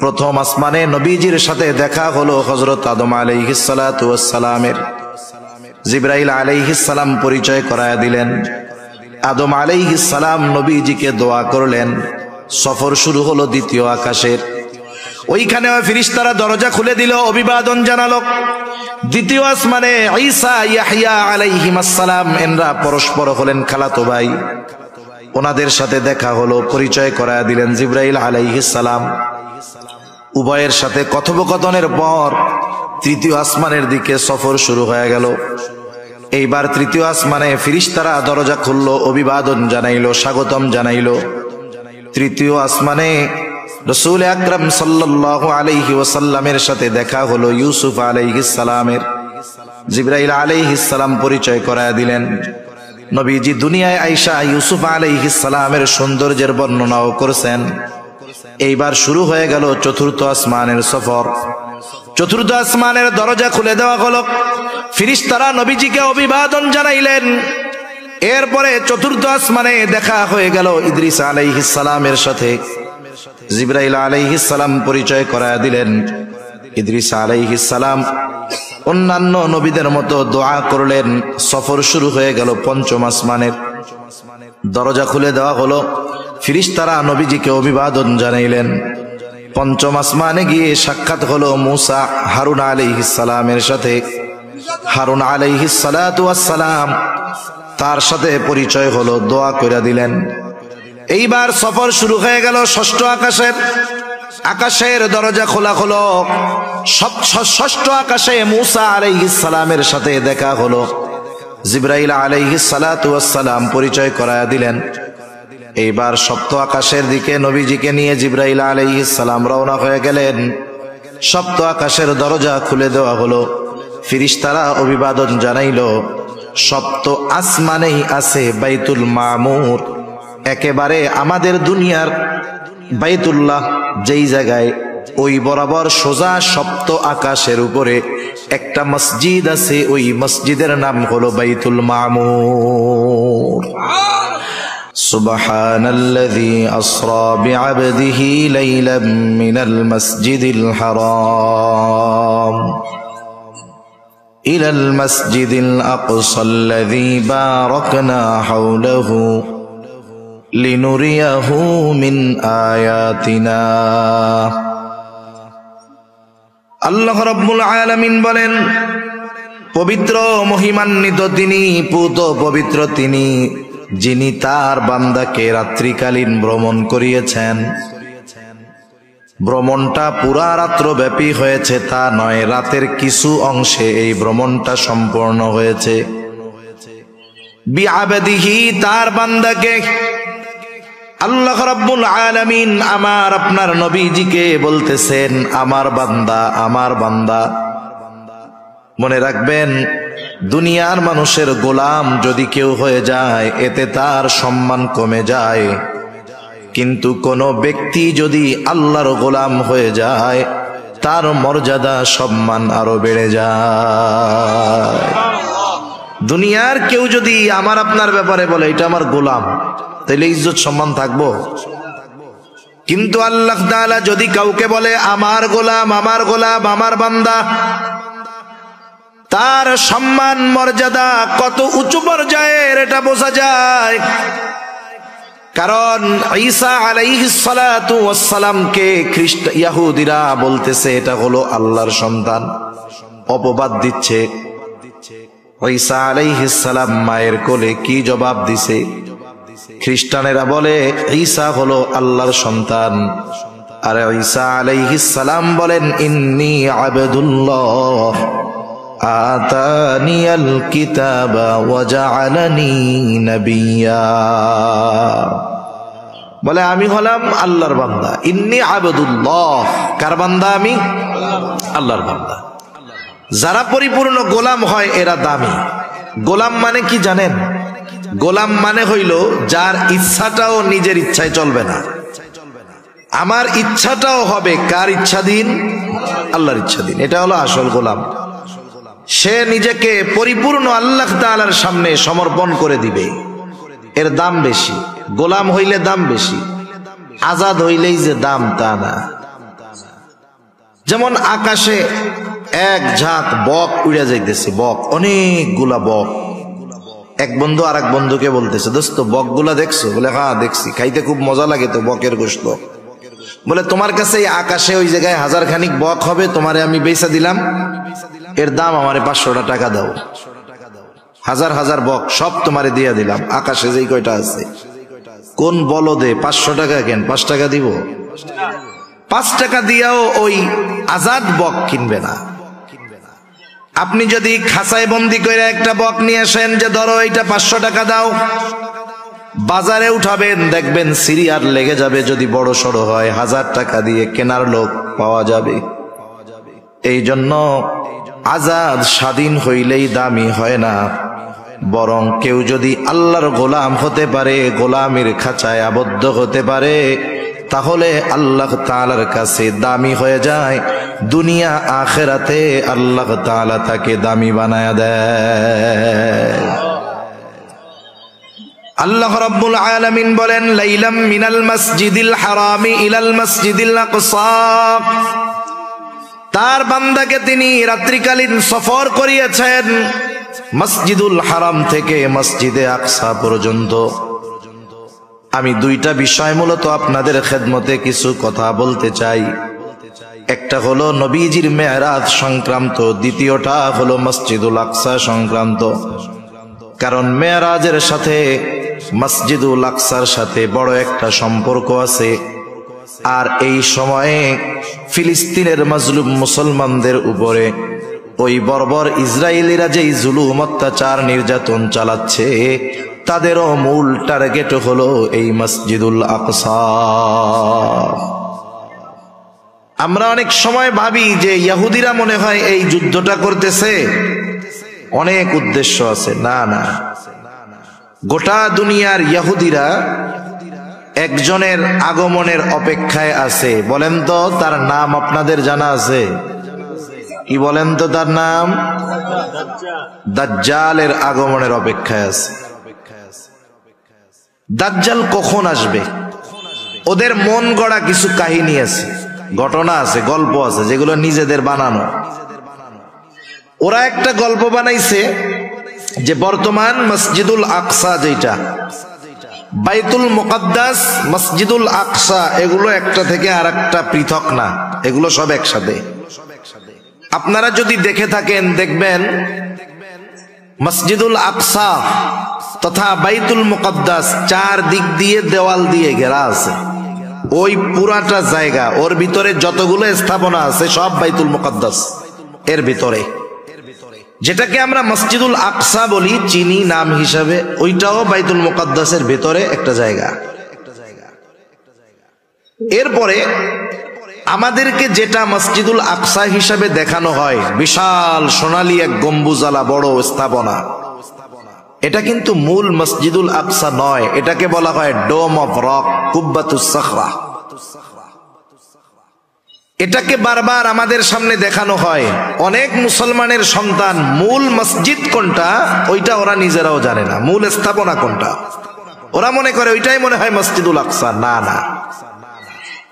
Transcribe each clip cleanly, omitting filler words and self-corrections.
প্রথম আসমানে নবীজির সাথে দেখা হলো হযরত আদম আলাইহিস সালাতু ওয়াস সালামের। জিবরাইল আলাইহিস সালাম পরিচয় করায়া দিলেন। আদম আলাইহিস সালাম নবীজিকে দোয়া করলেন। সফর শুরু হলো দ্বিতীয় আকাশের। ওইখানে ফেরেশতারা দরজা খুলে দিল, অভিবাদন জানালো। দ্বিতীয় আসমানে ঈসা ইয়াহইয়া আলাইহিস সালাম এনরা পরস্পর হলেন খালাতো ভাই। ওনাদের সাথে দেখা হলো, পরিচয় করায়া দিলেন জিবরাইল আলাইহিস সালাম। উভয়ের সাথে কথোপকথনের পর তৃতীয় আসমানের দিকে সফর শুরু হয়ে গেল। এইবার তৃতীয় আসমানে ফেরেশতারা দরজা খুলল, অভিবাদন জানাইলো, স্বাগতম জানাইলো। তৃতীয় আসমানে রাসূল আকরাম সাল্লাল্লাহু আলাইহি ওয়াসাল্লামের সাথে দেখা হলো ইউসুফ আলাইহিস সালামের। জিবরাইল আলাইহিস সালাম পরিচয় করায়া দিলেন। নবীজি দুনিয়ায় আয়েশা ইউসুফ আলাইহিস সালামের সৌন্দর্যের বর্ণনাও করেছেন। এইবার শুরু হয়ে গেল চতুর্থ আসমানের সফর। চতুর্থ আসমানের দরজা খুলে দেওয়া হলো, ফেরেশতারা নবীজিকে অভিবাদন জানাইলেন। এরপরে চতুর্থ আসমানে দেখা হয়ে গেল ইদ্রিস আলাইহিস সালামের সাথে। জিবরাইল আলাইহিস সালাম পরিচয় করায়া দিলেন। ইদ্রিস আলাইহিস সালাম অন্যান্য নবীদের মতো দোয়া করলেন। সফর শুরু হয়ে গেল পঞ্চম আসমানের। দরজা খুলে দেওয়া হলো, ফেরেশতারা নবীজিকে অভিবাদন জানাইলেন। পঞ্চম আসমানে গিয়ে সাক্ষাৎ হলো মুসা হারুন আলাইহিস সালামের সাথে। হারুন আলাইহিস সালাতু ওয়াস সালাম তার সাথে পরিচয় হলো, দোয়া কইরা দিলেন। এইবার সফর শুরু হয়ে গেল ষষ্ঠ আকাশের। আকাশের দরজা খোলা হলো। ষষ্ঠ আকাশে মুসা আলাইহিস সালামের সাথে দেখা হলো। জিবরাইল আলাইহিস সালাতু ওয়াস সালাম পরিচয় করায়া দিলেন। এইবার সপ্ত আকাশের দিকে নবীজিকে নিয়ে জিবরাইল আলাইহিস সালাম রওনা হয়ে গেলেন। সপ্ত আকাশের দরজা খুলে দেওয়া হলো, ফেরেশতারা অভিবাদন জানাইলো। সপ্ত আসমানেই আছে বাইতুল মামুর, একেবারে আমাদের দুনিয়ার বাইতুল্লাহ যেই জায়গায়, ওই বরাবর সোজা সপ্ত আকাশের উপরে একটা মসজিদ আছে। ওই মসজিদের নাম হলো বাইতুল মামুর। সুবহানাল্লাযী আসরা বিআবদিহি লাইলাম মিনাল মাসজিদিল হারাম ইলাল মাসজিদিল আকসাল্লাযী বারাকনা হাওলাহু লিনুরিয়াহু মিন আয়াতিনা। আল্লাহ রাব্বুল আলামিন বলেন, পবিত্র মহিমান্বিত তিনি, পুত পবিত্র তিনি, যিনি তার বান্দাকে রাত্রিকালীন ভ্রমণ করিয়েছেন। ভ্রমণটা পুরা রাত্র ব্যাপী হয়েছে তা নয়, রাতের কিছু অংশে এই ভ্রমণটা সম্পূর্ণ হয়েছে। বিআবদিহি তার বান্দাকে। আল্লাহ রাব্বুল আলামিন আমার আপনার নবীজিকে বলতেছেন আমার বান্দা, আমার বান্দা। মনে রাখবেন, দুনিয়ার মানুষের গোলাম যদি কেউ হয়ে যায় এতে তার সম্মান কমে যায়, কিন্তু কোন ব্যক্তি যদি আল্লাহর গোলাম হয়ে যায় তার মর্যাদা সম্মান আরো বেড়ে যায়। দুনিয়ার কেউ যদি আমার আপনার ব্যাপারে বলে এটা আমার গোলাম, তাহলে ইজ্জত সম্মান থাকবো। কিন্তু আল্লাহ তাআলা যদি কাউকে বলে আমার গোলাম, আমার গোলাম, আমার বান্দা, তার সম্মান মর্যাদা কত উঁচু পর্যায়ের এটা বোঝা যায়। কারণ ঈসা আলাইহিস সালাতু ওয়াস সালামকে ইহুদিরা বলতেছে এটা হলো আল্লাহর সন্তান, অপবাদ দিচ্ছে। ঈসা আলাইহিস সালাম মায়ের কোলে কি জবাব দিছে? খ্রিস্টানেরা বলে ঈসা হলো আল্লাহর সন্তান, আর ঈসা আলাইহিস সালাম বলেন ইন্নী আবদুল্লাহ আতানিয়াল কিতাবা ওয়া জাআলানি নাবিয়্যা। বলে আমি হলাম আল্লাহর বান্দা। ইন্নী আবদুল্লাহ, কার বান্দা? আমি আল্লাহর বান্দা। যারা পরিপূর্ণ গোলাম হয় এরা দামি। গোলাম মানে কি জানেন? গোলাম মানে হইল যার ইচ্ছাটাও নিজের ইচ্ছায় চলবে না, আমার ইচ্ছাটাও হবে কার ইচ্ছাধীন? আল্লাহর ইচ্ছাধীন। এটা হলো আসল গোলাম। সে নিজেকে পরিপূর্ণ আল্লাহ তাআলার সামনে সমর্পণ করে দিবে, এর দাম বেশি। গোলাম হইলে দাম বেশি, আজাদ হইলেই যে দাম তা না। যেমন আকাশে এক ঝাঁক বক উড়ে যাইতেছে, বক, অনেকগুলা বক। এক বন্ধু আর এক বন্ধুকে বলতেছে, দোস্ত বকগুলা দেখছো? বলে হ্যাঁ দেখছি, খাইতে খুব মজা লাগে তো বকের গোশত। বলে তোমার কাছে এই আকাশে ওই জায়গায় 1000 খানিক বক হবে, তোমারে আমি বেচা দিলাম, এর দাম আমারে 500 টাকা দাও। 1000 বক সব তোমারে দিয়ে দিলাম, আকাশে যেই কয়টা আছে। কোন বলদে 500 টাকা কেন, 5 টাকা দিব? 5 টাকা দিয়াও ওই আজাদ বক কিনবে না। আপনি যদি খাঁচায় বন্দি করে একটা বক নিয়ে আসেন, যে ধরো এটা 500 টাকা দাও, বাজারে উঠাবেন, দেখবেন সিরিয়ার লেগে যাবে। যদি বড় সড়ো হয় 1000 টাকা দিয়ে কেনার লোক পাওয়া যাবে। এই জন্য আজাদ স্বাধীন হইলেই দামি হয় না, বরং কেউ যদি আল্লাহর গোলাম হতে পারে, গোলামের খাঁচায় আবদ্ধ হতে পারে, তাহলে আল্লাহ তাআলার কাছে দামি হয়ে যায়। দুনিয়া আখিরাতে আল্লাহ তাআলা তাকে দামি বানায়া দেয়। আল্লাহ রাব্বুল আলামিন বলেন, লাইলাম মিনাল মসজিদিল হারামি ইলাল মসজিদিল আকসা। তার বান্দাকে তিনি রাত্রিকালীন সফর করিয়েছেন মসজিদুল হারাম থেকে মসজিদে আকসা পর্যন্ত। আমি দুইটা বিষয় মূলত আপনাদের খেদমতে কিছু কথা বলতে চাই। একটা হলো নবীজির মেরাজ সংক্রান্ত, দ্বিতীয়টা হলো মসজিদুল আকসা সংক্রান্ত। কারণ মেরাজের সাথে মসজিদুল আকসার সাথে বড় একটা সম্পর্ক আছে। আর এই সময়ে ফিলিস্তিনের মাজলুম মুসলমানদের উপরে ওই বর্বর ইসরায়েলিরা যেই জুলুম, অত্যাচার, নির্যাতন চালাচ্ছে, তাদেরও মূল টার্গেট হলো এই মসজিদুল আকসা। আমরা অনেক সময় ভাবি যে ইহুদিরা মনে হয় এই যুদ্ধটা করতেছে, অনেক উদ্দেশ্য আছে। না না, গোটা দুনিয়ার ইহুদিরা একজনের আগমনের অপেক্ষায় আছে। বলেন তো তার নাম আপনাদের জানা আছে? কি বলেন তো তার নাম? দাজ্জালের আগমনের অপেক্ষায় আছে। দাজ্জাল কখন আসবে? ওদের মন গড়া কিছু কাহিনী আছে, ঘটনা আছে, গল্প আছে, যেগুলো নিজেদের বানানো। ওরা একটা গল্প বানাইছে যে বর্তমান মসজিদুল আকসা, যেটা বাইতুল মুকাদ্দাস, মসজিদুল আকসা, এগুলো একটা থেকে আর একটা পৃথক না, এগুলো সব একসাথে। আপনারা যদি দেখে থাকেন দেখবেন মসজিদুল আকসা তথা বাইতুল মুকাদ্দাস 4 দিক দিয়ে দেওয়াল দিয়ে ঘেরা আছে। ওই পুরাটা জায়গা, ওর ভিতরে যতগুলো স্থাপনা আছে সব বাইতুল মুকাদ্দাস এর ভিতরে। যেটাকে আমরা মসজিদুল আকসা বলি চিনি নাম হিসাবে, ওইটাও বাইতুল মুকাদ্দাসের ভিতরে একটা জায়গা। এরপরে আমাদেরকে যেটা মসজিদুল আকসা হিসাবে দেখানো হয়, বিশাল সোনালী এক গম্বুজালা বড় স্থাপনা, এটা কিন্তু মূল মসজিদুল আকসা নয়। এটাকে বলা হয় ডোম অফ রক, কুব্বাতুস সাখরা। এটাকে বারবার আমাদের সামনে দেখানো হয়। অনেক মুসলমানের সন্তান মূল মসজিদ কোনটা ওইটা ওরা নিজেরাও জানে না, মূল স্থাপনা কোনটা। ওরা মনে করে ওইটাই মনে হয় মসজিদুল আকসা। না না,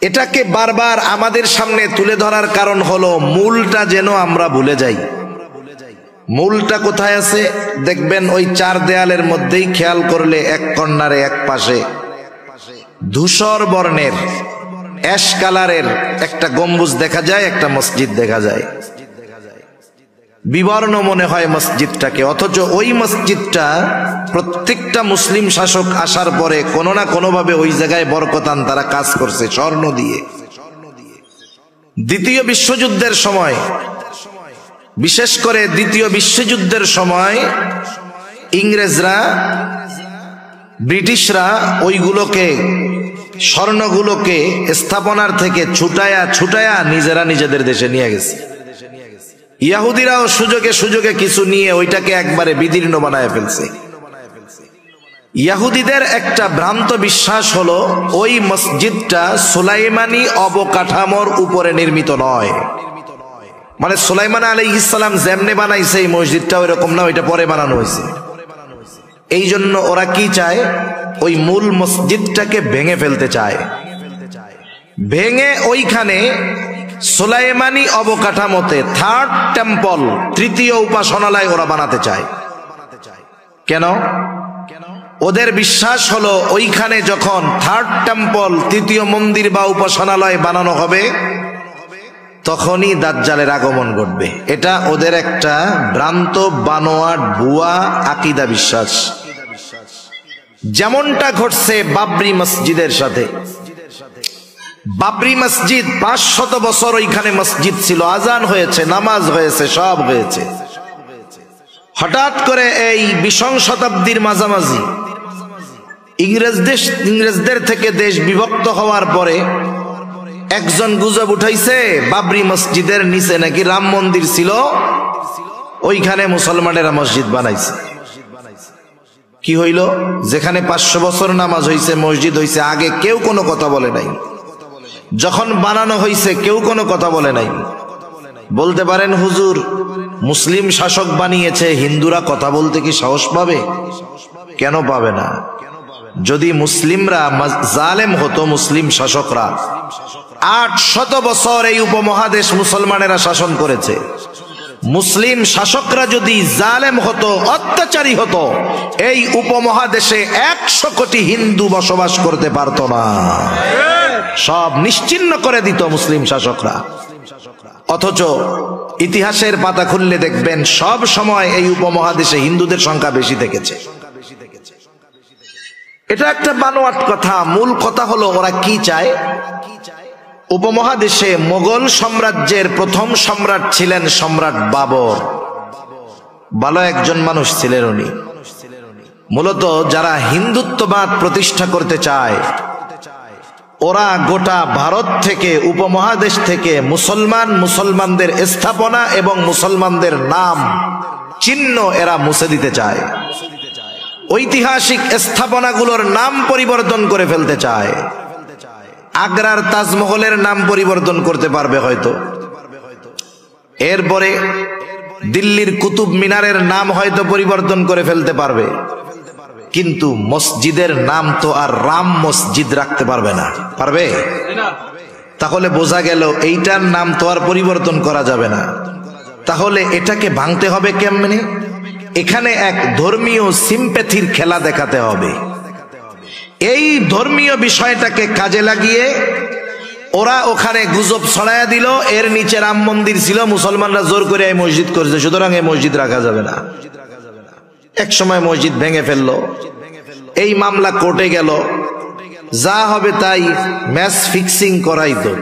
এটাকে বারবার আমাদের সামনে তুলে ধরার কারণ হলো মূলটা যেন আমরা ভুলে যাই। মূলটা কোথায় আছে দেখবেন ওই 4 দেয়ালের মধ্যেই, খেয়াল করলে এক কর্নারে এক পাশে ধূসর বর্ণের অ্যাশ কালারের একটা গম্বুজ দেখা যায়, একটা মসজিদ দেখা যায়। বিবর্ণ মনে হয় মসজিদটাকে, অথচ ওই মসজিদটা প্রত্যেকটা মুসলিম শাসক আসার পরে কোনো না কোনো ভাবে ওই জায়গায় বরকতান তারা কাজ করছে স্বর্ণ দিয়ে। দ্বিতীয় বিশ্বযুদ্ধের সময়, বিশেষ করে দ্বিতীয় বিশ্বযুদ্ধের সময় ইংরেজরা, ব্রিটিশরা ওইগুলোকে, স্বর্ণগুলোকে স্থাপনার থেকে ছুটায়া নিজেরা নিজেদের দেশে নিয়ে গেছে। ইহুদিরাও সুযোগে সুযোগে কিছু নিয়ে ওইটাকে একবারে বিদীর্ণ বানায় ফেলছে। ইহুদিদের একটা ভ্রান্ত বিশ্বাস হলো ওই মসজিদটা সুলাইমানি অবকাঠামোর উপরে নির্মিত নয়। মানে সুলাইমান আলাইহিস সালাম যেমনে বানাইছে এই মসজিদটা ওইরকম না, ওইটা পরে বানানো হয়েছে। এই জন্য ওরা কি চায়, ওই মূল মসজিদটাকে ভেঙে ফেলতে চায়। ভেঙে ওইখানে সুলাইমানি অবকাঠামোতে থার্ড টেম্পল, তৃতীয় উপাসনালয় ওরা বানাতে চায়। কেন? ওদের বিশ্বাস হলো ওইখানে যখন থার্ড টেম্পল, তৃতীয় মন্দির বা উপাসনালয় বানানো হবে তখনই দাজ্জালের আগমন ঘটবে। এটা ওদের একটা ভ্রান্ত, বানোয়াট, ভুয়া আকীদা বিশ্বাস। যেমনটা ঘটছে বাবরি মসজিদের সাথে। বাবরি মসজিদ 500 বছর ওইখানে মসজিদ ছিল, আজান হয়েছে, নামাজ হয়েছে, সব হয়েছে। হঠাৎ করে এই 20 শতাব্দীর মাঝামাঝি ইংরেজদের থেকে দেশ বিভক্ত হওয়ার পরে একজন গুজব উঠাইছে বাবরি মসজিদের নিচে নাকি রাম মন্দির ছিল, ওইখানে মুসলমানেরা মসজিদ বানাইছে। কি হইল? যেখানে 500 বছর নামাজ হইছে, মসজিদ হইছে, আগে কেউ কোনো কথা বলে নাই। যখন বানানো হইছে কেউ কোনো কথা বলে নাই। বলতে পারেন হুজুর, মুসলিম শাসক বানিয়েছে, হিন্দুরা কথা বলতে কি সাহস পাবে? কেন পাবে না? যদি মুসলিমরা জালেম হতো, মুসলিম শাসকরা 800 বছর এই উপমহাদেশ মুসলমানেরা শাসন করেছে। মুসলিম শাসকরা যদি জালেম হতো, অত্যাচারী হতো, এই উপমহাদেশে 100 কোটি হিন্দু বসবাস করতে পারত না, সব নিশ্চিহ্ন করে দিত মুসলিম শাসকরা। অথচ ইতিহাসের পাতা খুললে দেখবেন সব সময় এই উপমহাদেশে হিন্দুদের সংখ্যা বেশি থেকেছে। এটা একটা বানোয়াট কথা। মূল কথা হলো ওরা কি চায়। উপমহাদেশে মোগল সাম্রাজ্যের প্রথম সম্রাট ছিলেন সম্রাট বাবর। ভালো একজন মানুষ ছিলেন উনি। মূলত যারা হিন্দুত্ববাদ প্রতিষ্ঠা করতে চায় ওরা গোটা ভারত থেকে, উপমহাদেশ থেকে মুসলমানদের স্থাপনা এবং মুসলমানদের নাম চিহ্ন এরা মুছে দিতে চায়। ঐতিহাসিক স্থাপনাগুলোর নাম পরিবর্তন করে ফেলতে চায়। আগ্রার তাজমহলের নাম পরিবর্তন করতে পারবে হয়তো, এরপরে দিল্লির কুতুব মিনারের নাম হয়তো পরিবর্তন করে ফেলতে পারবে, কিন্তু মসজিদের নাম তো আর রাম মসজিদ রাখতে পারবে না। পারবে? তাহলে বোঝা গেল এইটার নাম তো আর পরিবর্তন করা যাবে না। তাহলে এটাকে ভাঙতে হবে কেমনে? এখানে এক ধর্মীয় সিম্প্যাথির খেলা দেখাতে হবে। এই ধর্মীয় বিষয়টাকে কাজে লাগিয়ে ওরা ওখানে গুজব ছড়াইয়া দিল এর নিচে রাম মন্দির ছিল, মুসলমানরা জোর করে এই মসজিদ করেছে, সুতরাং এই মসজিদ রাখা যাবে না। এক সময় মসজিদ ভেঙে ফেললো, এই মামলা কোর্টে গেল, যা হবে তাই ম্যাচ ফিক্সিং করাইতো।